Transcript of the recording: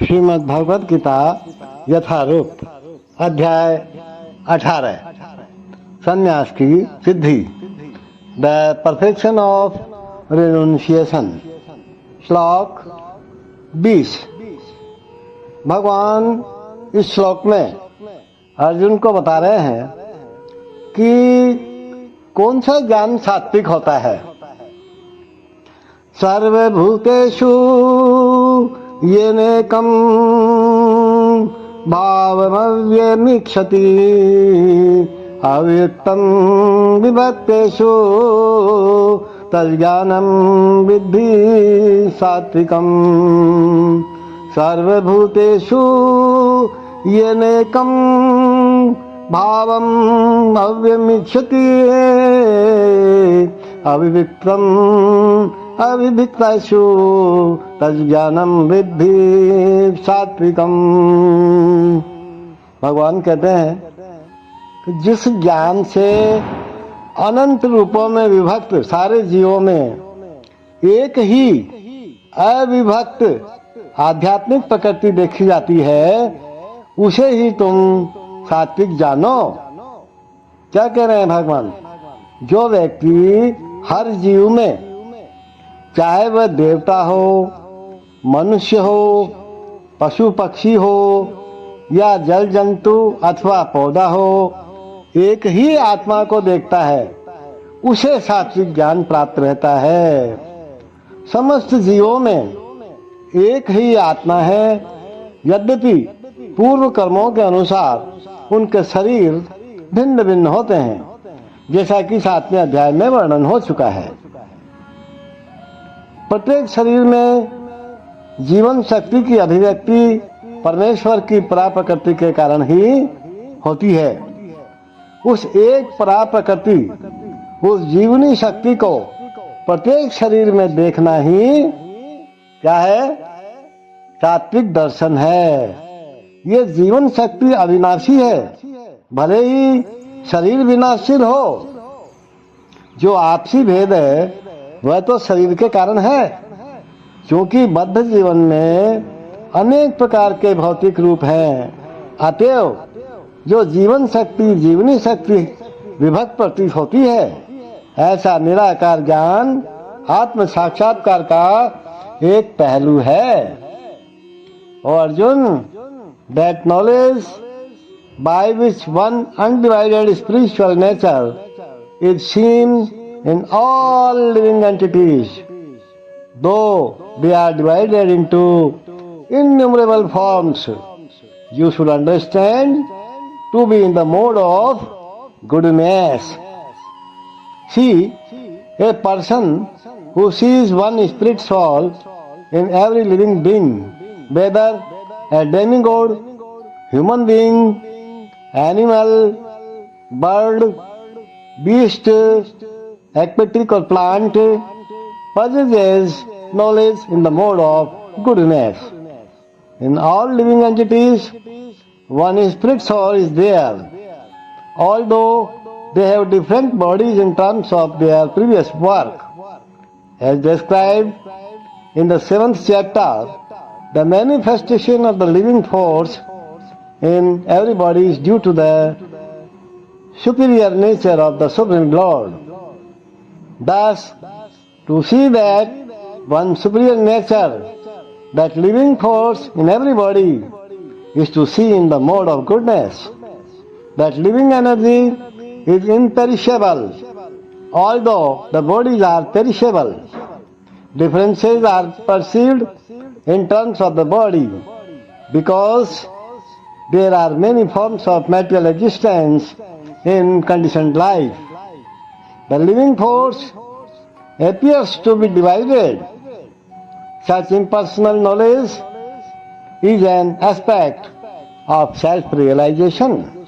श्रीमद् भगवद गीता यथारूप अध्याय 18 संन्यास की सिद्धि द परफेक्शन ऑफ रिनुंसिएशन। श्लोक 20। भगवान इस श्लोक में अर्जुन को बता रहे हैं कि कौन सा ज्ञान सात्विक होता है। सर्वभूतेषु येनेकं भावमव्यमीक्षति अव्यक्तं विभक्तेषु तज्ज्ञानं विद्धि सात्विकम्। सर्वभूतेषु येनेकं भावम् अव्यमीक्षति अविविक्तम् अविविक्तेषु तज्ज्ञानं विद्धि सात्विकम्। भगवान कहते हैं कि जिस ज्ञान से अनंत रूपों में विभक्त सारे जीवों में एक ही अविभक्त आध्यात्मिक प्रकृति देखी जाती है, उसे ही तुम सात्विक जानो। क्या कह रहे हैं भगवान? जो व्यक्ति हर जीव में, चाहे वह देवता हो, मनुष्य हो, पशु पक्षी हो या जल जंतु अथवा पौधा हो, एक ही आत्मा को देखता है, उसे सात्विक ज्ञान प्राप्त रहता है। समस्त जीवों में एक ही आत्मा है, यद्यपि पूर्व कर्मों के अनुसार उनके शरीर भिन्न भिन्न होते हैं, जैसा कि 7वें अध्याय में वर्णन हो चुका है। प्रत्येक शरीर में जीवन शक्ति की अभिव्यक्ति परमेश्वर की परा प्रकृति के कारण ही होती है। उस एक परा प्रकृति, उस जीवनी शक्ति को प्रत्येक शरीर में देखना ही क्या है? सात्विक दर्शन है। ये जीवन शक्ति अविनाशी है, भले ही शरीर विनाशील हो। जो आपसी भेद है वह तो शरीर के कारण है, क्योंकि बद्ध जीवन में अनेक प्रकार के भौतिक रूप हैं। अतएव जो जीवन शक्ति, जीवनी शक्ति विभक्त प्रतीत होती है, ऐसा निराकार ज्ञान आत्म साक्षात्कार का एक पहलू है। और Arjun, that knowledge by which one undivided spiritual nature is seen in all living entities, though they are divided into innumerable forms, you should understand to be in the mode of goodness. See, a person who sees one spirit soul in every living being, whether a demigod, human being, animal, bird, beast, aquatic or plant, possesses knowledge in the mode of goodness. In all living entities, one spirit soul is there, although they have different bodies in terms of their previous work. As described in the 7th chapter, the manifestation of the living force in everybody is due to the superior nature of the Supreme Lord. Thus, to see that one superior nature, that living force in everybody, is to see in the mode of goodness. That living energy is imperishable, although the bodies are perishable. Differences are perceived in terms of the body, because there are many forms of material existence in conditioned life. The living force appears to be divided. Such impersonal knowledge is an aspect of self-realization.